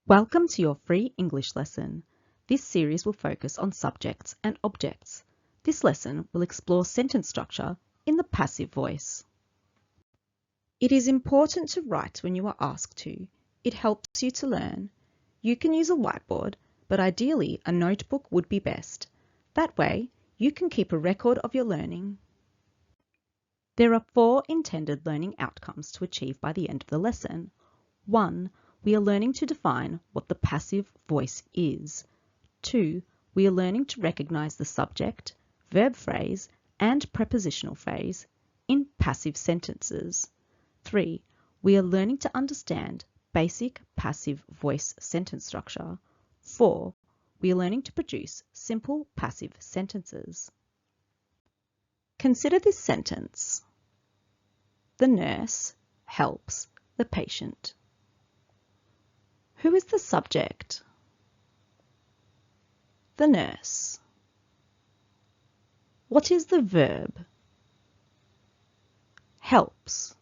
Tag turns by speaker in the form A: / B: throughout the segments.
A: Welcome to your free English lesson. This series will focus on subjects and objects. This lesson will explore sentence structure in the passive voice. It is important to write when you are asked to. It helps you to learn. You can use a whiteboard, but ideally a notebook would be best. That way, you can keep a record of your learning. There are 4 intended learning outcomes to achieve by the end of the lesson. 1. We are learning to define what the passive voice is. 2. We are learning to recognise the subject, verb phrase and prepositional phrase in passive sentences. 3. We are learning to understand basic passive voice sentence structure. 4. We are learning to produce simple passive sentences. Consider this sentence. The nurse helps the patient. Who is the subject? The nurse. What is the verb? Helps.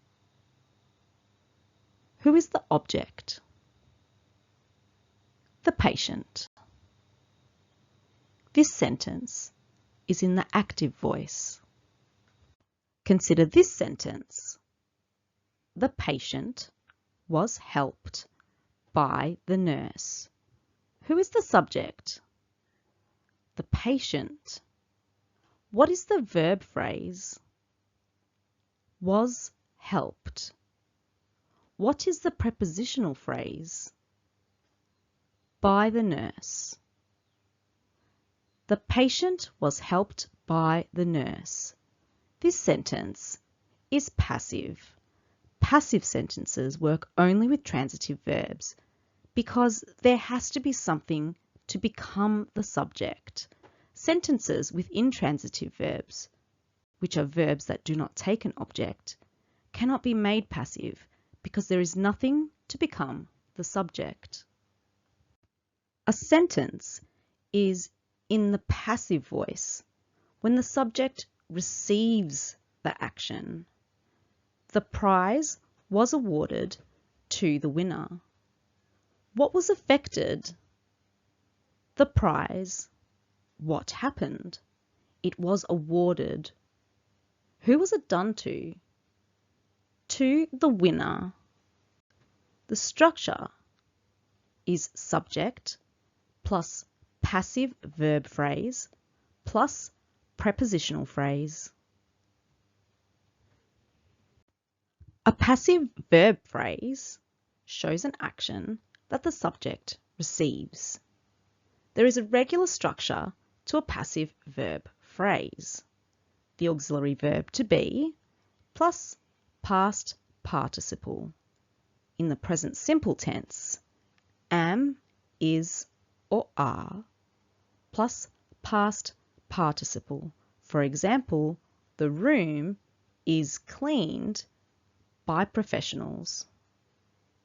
A: Who is the object? The patient. This sentence is in the active voice. Consider this sentence. The patient was helped by the nurse. Who is the subject? The patient. What is the verb phrase? Was helped. What is the prepositional phrase? By the nurse. The patient was helped by the nurse. This sentence is passive. Passive sentences work only with transitive verbs because there has to be something to become the subject. Sentences with intransitive verbs, which are verbs that do not take an object, cannot be made passive because there is nothing to become the subject. A sentence is in the passive voice when the subject receives the action. The prize was awarded to the winner. What was affected? The prize. What happened? It was awarded. Who was it done to? To the winner. The structure is subject plus passive verb phrase plus prepositional phrase. A passive verb phrase shows an action that the subject receives. There is a regular structure to a passive verb phrase. The auxiliary verb to be plus past participle. In the present simple tense, am, is, or are plus past participle. For example, the room is cleaned by professionals.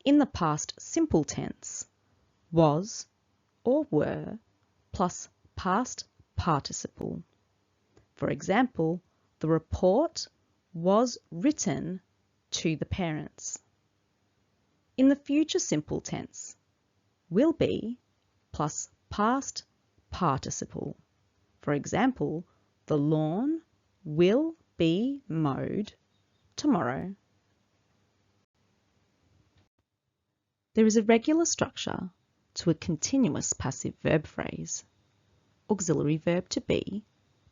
A: In the past simple tense, was or were plus past participle. For example, the report was written to the parents. In the future simple tense, will be plus past participle. For example, the lawn will be mowed tomorrow. There is a regular structure to a continuous passive verb phrase. Auxiliary verb to be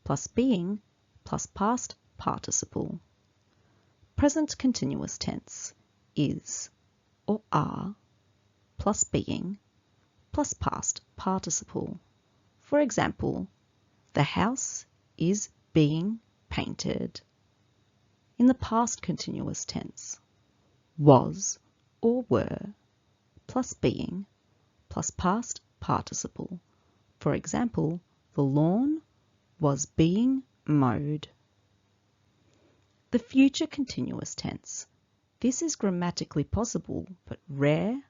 A: plus being plus past participle. Present continuous tense is or are plus being plus past participle. For example, the house is being painted. In the past continuous tense, was or were plus being plus past participle. For example, the lawn was being mowed. The future continuous tense. This is grammatically possible but rare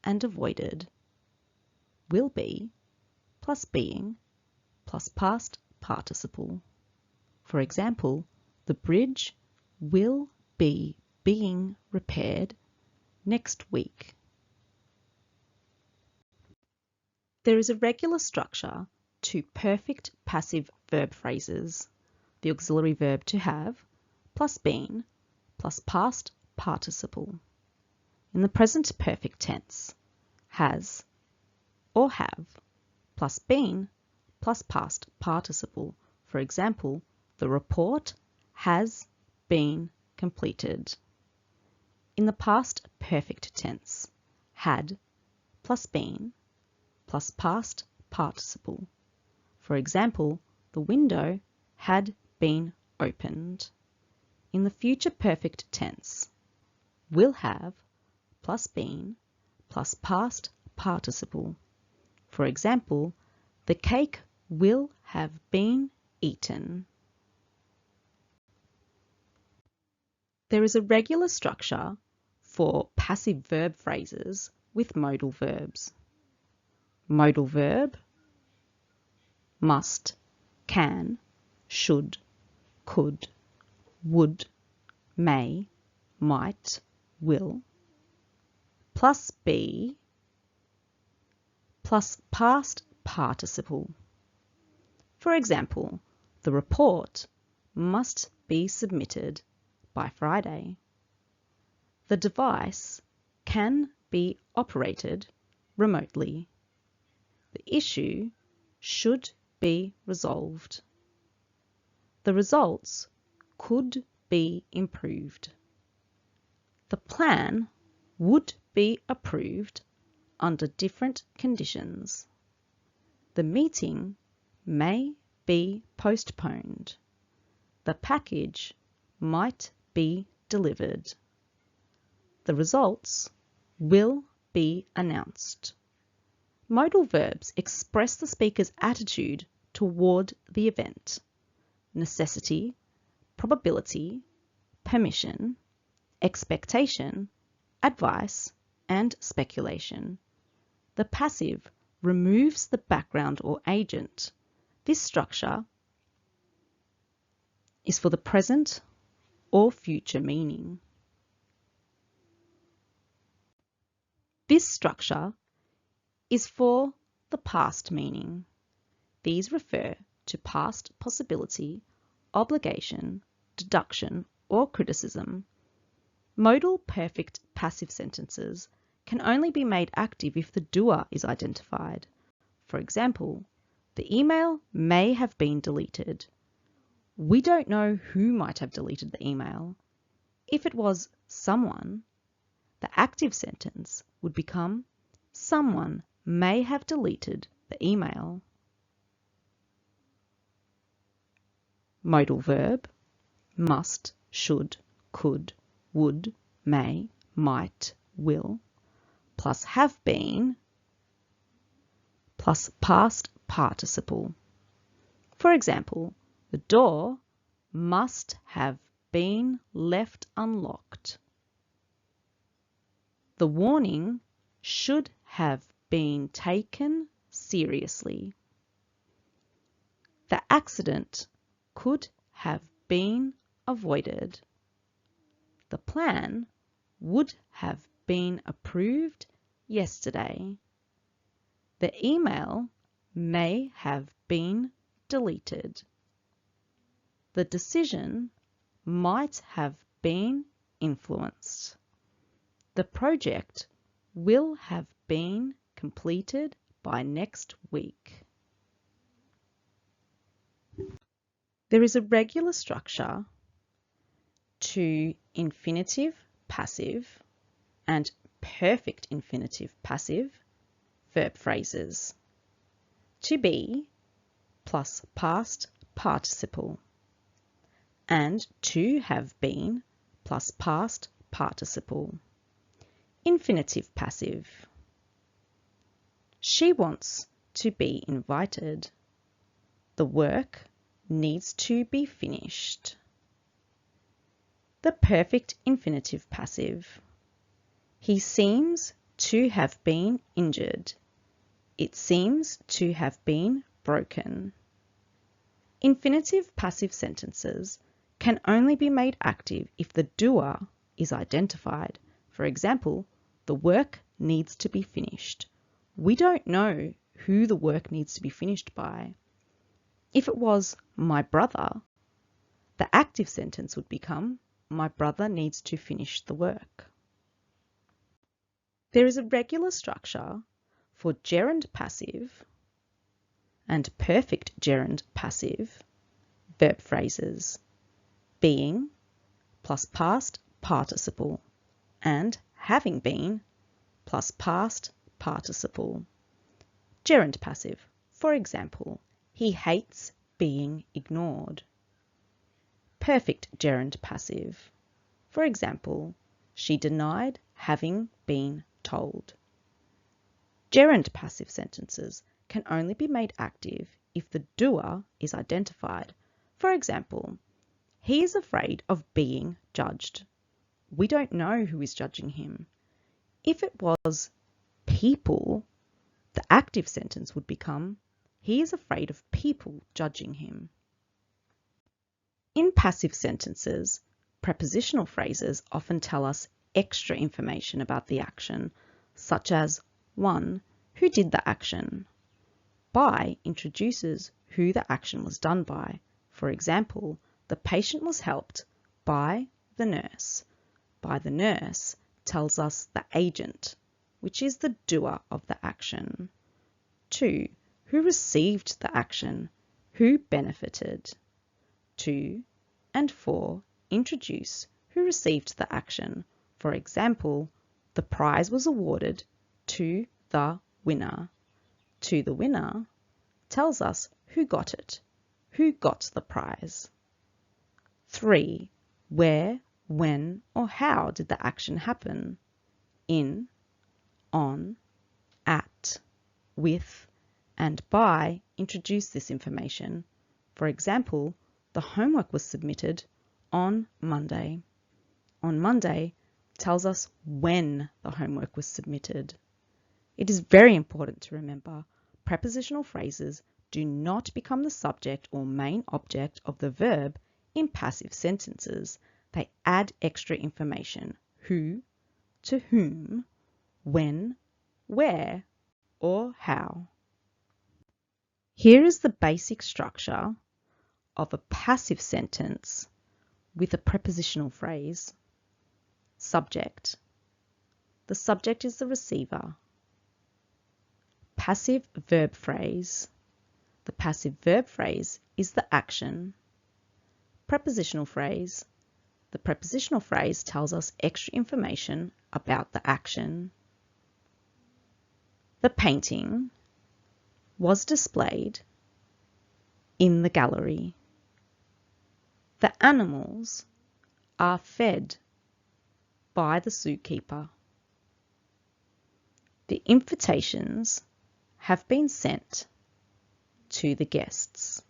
A: and avoided. Will be plus being plus past participle. For example, the bridge will be being repaired next week. There is a regular structure to perfect passive verb phrases. The auxiliary verb to have plus been plus past participle. In the present perfect tense, has or have plus been plus past participle. For example, the report has been completed. In the past perfect tense, had plus been plus past participle. For example, the window had been opened. In the future perfect tense, will have plus been plus past participle. For example, the cake will have been eaten. There is a regular structure for passive verb phrases with modal verbs. Modal verb, must, can, should, could, would, may, might, will, plus be, plus past participle. For example, the report must be submitted by Friday. The device can be operated remotely. The issue should be resolved. The results could be improved. The plan would be approved under different conditions. The meeting may be postponed. The package might be delivered. The results will be announced. Modal verbs express the speaker's attitude toward the event. Necessity, probability, permission, expectation, advice, and speculation. The passive removes the background or agent. This structure is for the present or future meaning. This structure is for the past meaning. These refer to past possibility, obligation, deduction, or criticism. Modal perfect passive sentences can only be made active if the doer is identified. For example, the email may have been deleted. We don't know who might have deleted the email. If it was someone, the active sentence would become someone may have deleted the email. Modal verb, must, should, could, would, may, might, will, plus have been, plus past participle. For example, the door must have been left unlocked. The warning should have been taken seriously. The accident could have been avoided. The plan would have been approved yesterday. The email may have been deleted. The decision might have been influenced. The project will have been completed by next week. There is a regular structure to infinitive passive and perfect infinitive passive verb phrases. To be plus past participle and to have been plus past participle. Infinitive passive. She wants to be invited. The work needs to be finished. The perfect infinitive passive. He seems to have been injured. It seems to have been broken. Infinitive passive sentences can only be made active if the doer is identified. For example, the work needs to be finished. We don't know who the work needs to be finished by. If it was my brother, the active sentence would become my brother needs to finish the work. There is a regular structure for gerund passive and perfect gerund passive verb phrases, being plus past participle and having been plus past participle. Gerund passive, for example, he hates being ignored. Perfect gerund passive, for example, she denied having been told. Gerund passive sentences can only be made active if the doer is identified. For example, he is afraid of being judged. We don't know who is judging him. If it was people, the active sentence would become, he is afraid of people judging him. In passive sentences, prepositional phrases often tell us extra information about the action, such as 1. Who did the action? By introduces who the action was done by. For example, the patient was helped by the nurse. By the nurse tells us the agent, which is the doer of the action. 2. Who received the action? Who benefited? 2 and 4 introduce who received the action. For example, the prize was awarded to the winner. To the winner tells us who got it, who got the prize. 3. Where, when, or how did the action happen? In, on, at, with, and by introduce this information. For example, the homework was submitted on Monday. On Monday tells us when the homework was submitted. It is very important to remember prepositional phrases do not become the subject or main object of the verb in passive sentences. They add extra information: who, to whom, when, where, or how. Here is the basic structure of a passive sentence with a prepositional phrase. Subject. The subject is the receiver. Passive verb phrase. The passive verb phrase is the action. Prepositional phrase. The prepositional phrase tells us extra information about the action. The painting was displayed in the gallery. The animals are fed by the zookeeper. The invitations have been sent to the guests.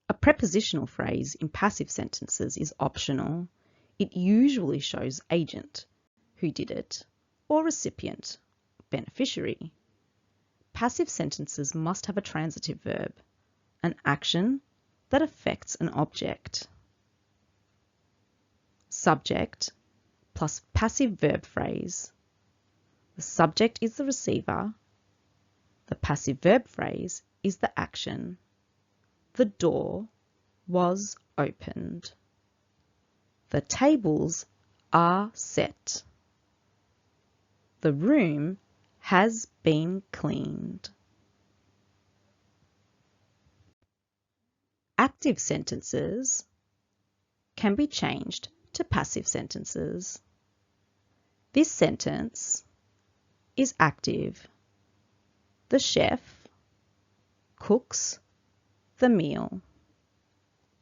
A: A prepositional phrase in passive sentences is optional. It usually shows agent, who did it, or recipient, beneficiary. Passive sentences must have a transitive verb, an action that affects an object. Subject plus passive verb phrase. The subject is the receiver. The passive verb phrase is the action. The door was opened. The tables are set. The room has been cleaned. Active sentences can be changed to passive sentences. This sentence is active. The chef cooks the meal.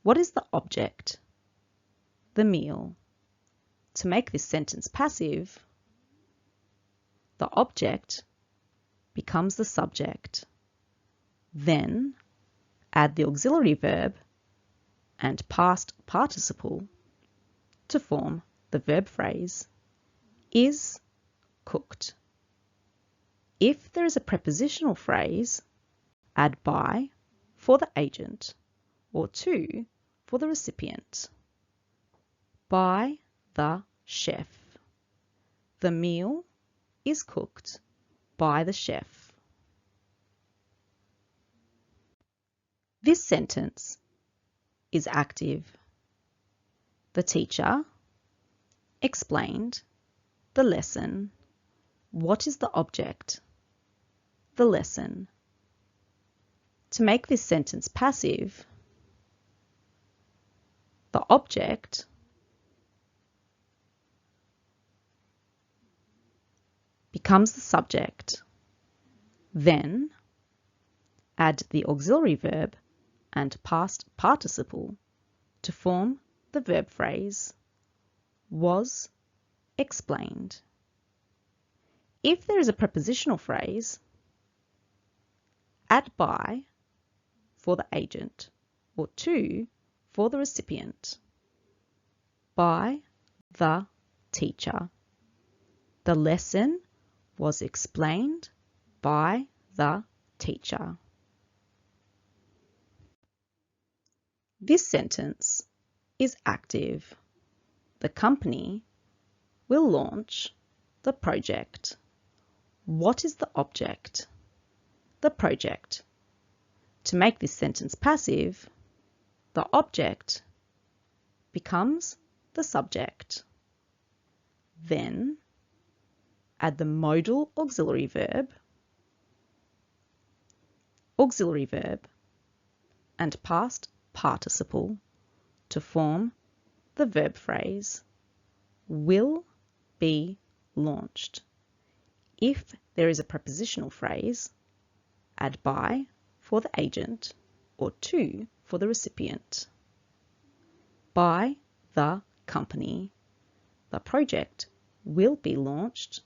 A: What is the object? The meal. To make this sentence passive, the object becomes the subject. Then add the auxiliary verb and past participle to form the verb phrase is cooked. If there is a prepositional phrase, add by for the agent or to for the recipient. By the chef. The meal is cooked by the chef. This sentence is active. The teacher explained the lesson. What is the object? The lesson. To make this sentence passive, the object becomes the subject. Then add the auxiliary verb and past participle to form the verb phrase was explained. If there is a prepositional phrase, add by for the agent or to for the recipient. By the teacher. The lesson was explained by the teacher. This sentence is active. The company will launch the project. What is the object? The project. To make this sentence passive, the object becomes the subject. Then add the modal auxiliary verb, and past participle to form the verb phrase will be launched. If there is a prepositional phrase, add by for the agent or to for the recipient. By the company. The project will be launched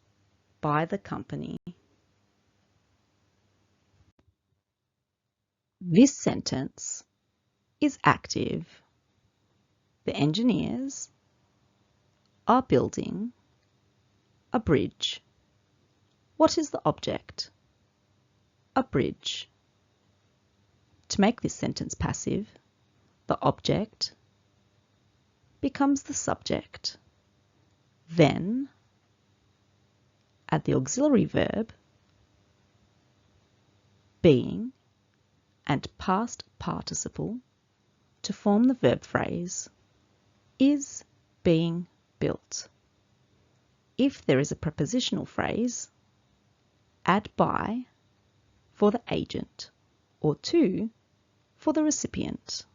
A: by the company. This sentence is active. The engineers are building a bridge. What is the object? A bridge. To make this sentence passive, the object becomes the subject. Then add the auxiliary verb being and past participle to form the verb phrase is being built. If there is a prepositional phrase, add by for the agent or to for the recipient.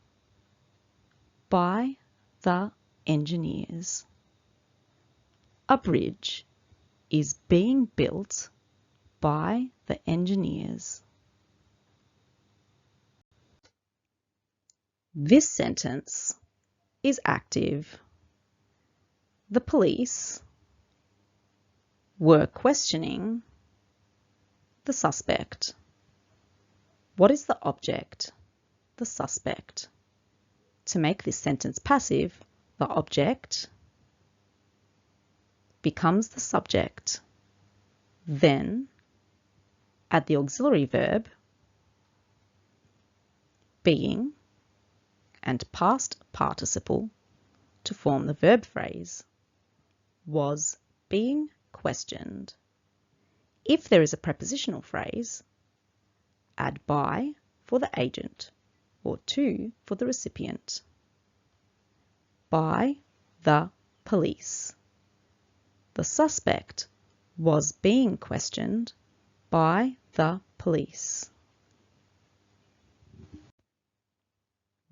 A: By the engineers. A bridge is being built by the engineers. This sentence is active. The police were questioning the suspect. What is the object? The suspect. To make this sentence passive, the object becomes the subject. Then add the auxiliary verb being and past participle to form the verb phrase was being questioned. If there is a prepositional phrase, add by for the agent or to for the recipient. By the police. The suspect was being questioned by the police.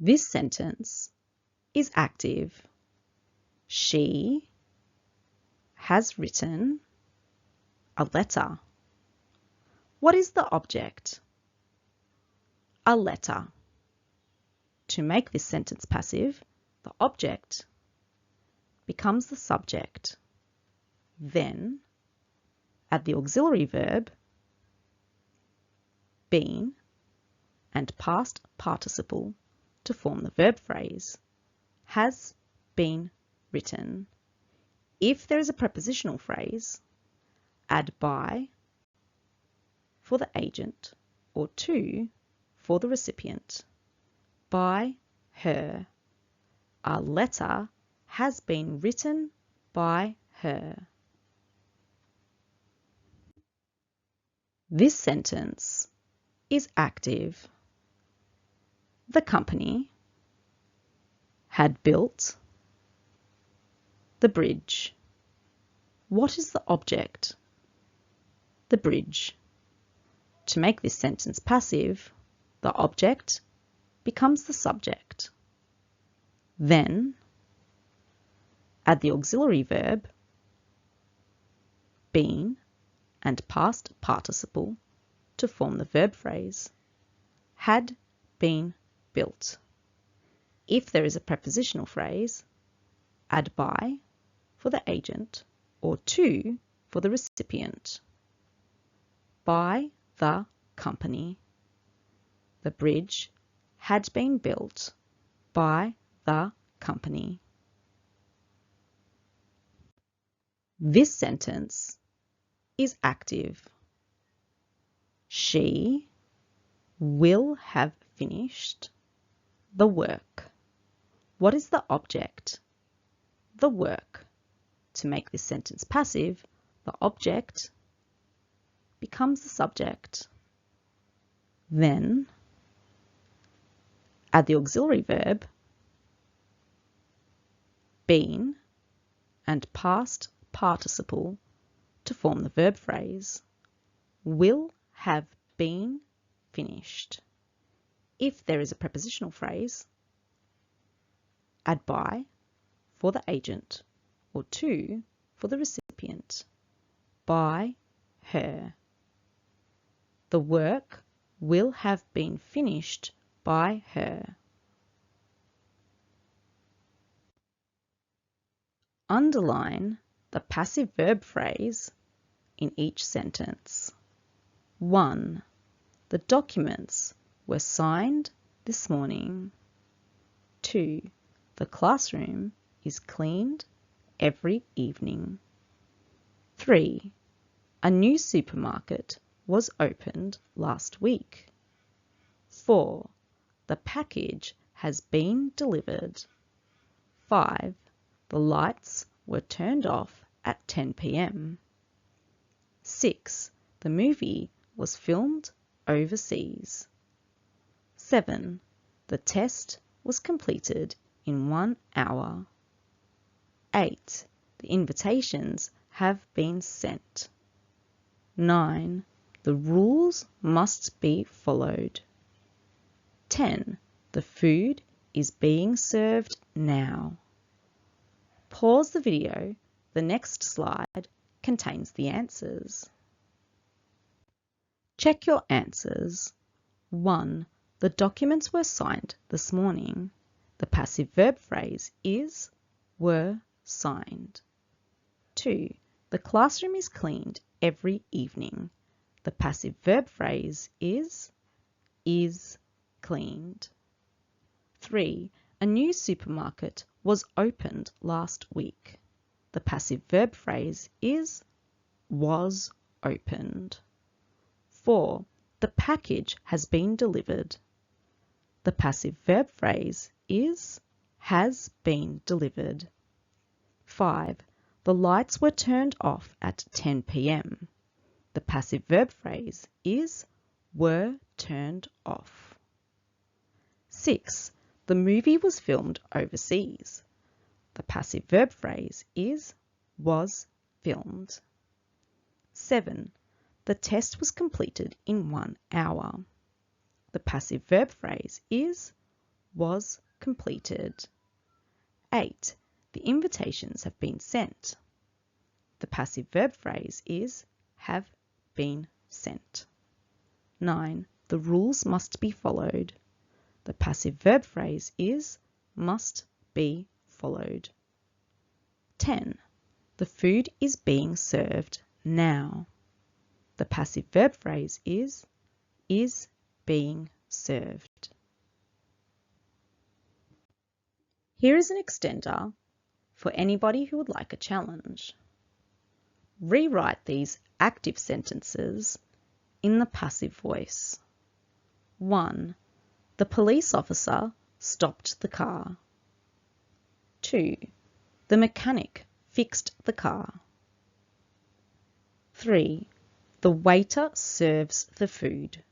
A: This sentence is active. She has written a letter. What is the object? A letter. To make this sentence passive, the object becomes the subject. Then add the auxiliary verb been and past participle to form the verb phrase has been written. If there is a prepositional phrase, add by for the agent or to for the recipient. By her. A letter has been written by her. This sentence is active. The company had built the bridge. What is the object? The bridge. To make this sentence passive, the object becomes the subject. Then, add the auxiliary verb, been, and past participle to form the verb phrase. Had been built. If there is a prepositional phrase, add by for the agent or to for the recipient. By the company. The bridge had been built by the company. This sentence is active. She will have finished the work. What is the object? The work. To make this sentence passive, the object becomes the subject. Then, add the auxiliary verb, been, and past participle to form the verb phrase. Will have been finished. If there is a prepositional phrase, add by for the agent or to for the recipient. By her. The work will have been finished by her. Underline the passive verb phrase in each sentence. 1. The documents were signed this morning. 2. The classroom is cleaned every evening. 3. A new supermarket was opened last week. 4. The package has been delivered. 5. The lights were turned off at 10 p.m. 6. The movie was filmed overseas. 7. The test was completed in 1 hour. 8. The invitations have been sent. 9. The rules must be followed. 10. The food is being served now. Pause the video. The next slide contains the answers. Check your answers. 1. The documents were signed this morning. The passive verb phrase is were signed. 2. The classroom is cleaned every evening. The passive verb phrase is cleaned. 3. A new supermarket was opened last week. The passive verb phrase is was opened. 4. The package has been delivered. The passive verb phrase is has been delivered. 5. The lights were turned off at 10 p.m. The passive verb phrase is were turned off. 6. The movie was filmed overseas. The passive verb phrase is was filmed. 7. The test was completed in 1 hour. The passive verb phrase is was completed. 8. The invitations have been sent. The passive verb phrase is have been sent. 9. The rules must be followed. The passive verb phrase is must be followed. 10. The food is being served now. The passive verb phrase is being served. Here is an extender for anybody who would like a challenge. Rewrite these active sentences in the passive voice. 1. The police officer stopped the car. 2. The mechanic fixed the car. 3. The waiter serves the food.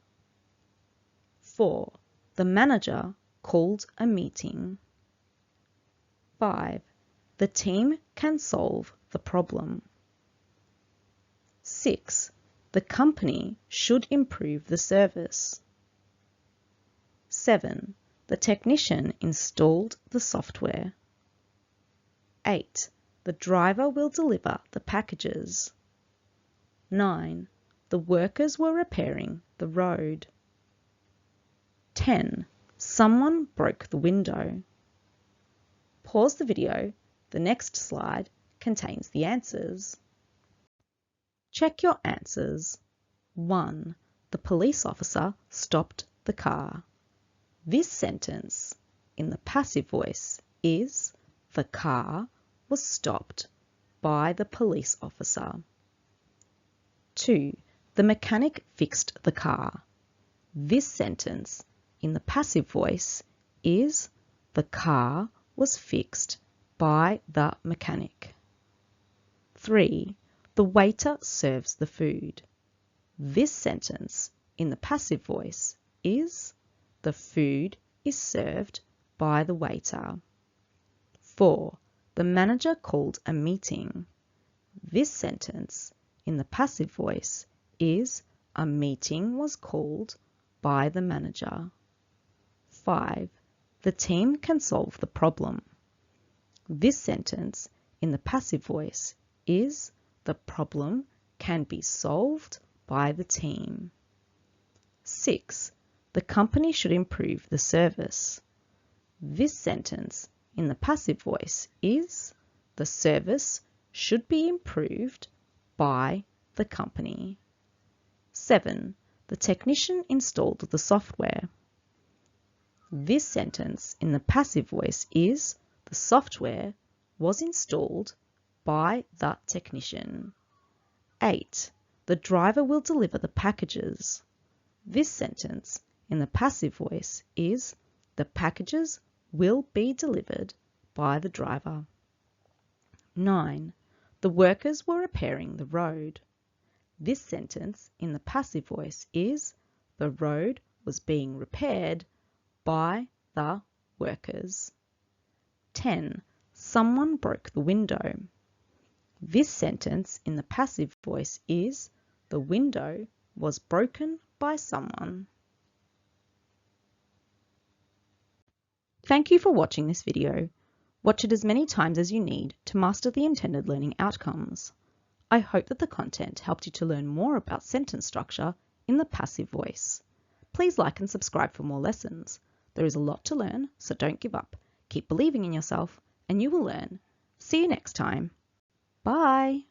A: 4. The manager called a meeting. 5. The team can solve the problem. 6. The company should improve the service. 7. The technician installed the software. 8. The driver will deliver the packages. 9. The workers were repairing the road. 10. Someone broke the window. Pause the video. The next slide contains the answers. Check your answers. 1. The police officer stopped the car. This sentence in the passive voice is the car was stopped by the police officer. 2. The mechanic fixed the car. This sentence in the passive voice is the car was fixed by the mechanic. 3. The waiter serves the food. This sentence in the passive voice is the food is served by the waiter. 4. The manager called a meeting. This sentence in the passive voice is a meeting was called by the manager. 5. The team can solve the problem. This sentence in the passive voice is the problem can be solved by the team. 6. The company should improve the service. This sentence in the passive voice is the service should be improved by the company. 7. The technician installed the software. This sentence in the passive voice is the software was installed by the technician. 8. The driver will deliver the packages. This sentence in the passive voice is the packages will be delivered by the driver. 9. The workers were repairing the road. This sentence in the passive voice is the road was being repaired by the workers. 10. Someone broke the window. This sentence in the passive voice is the window was broken by someone. Thank you for watching this video. Watch it as many times as you need to master the intended learning outcomes. I hope that the content helped you to learn more about sentence structure in the passive voice. Please like and subscribe for more lessons. There is a lot to learn, so don't give up. Keep believing in yourself and you will learn. See you next time. Bye.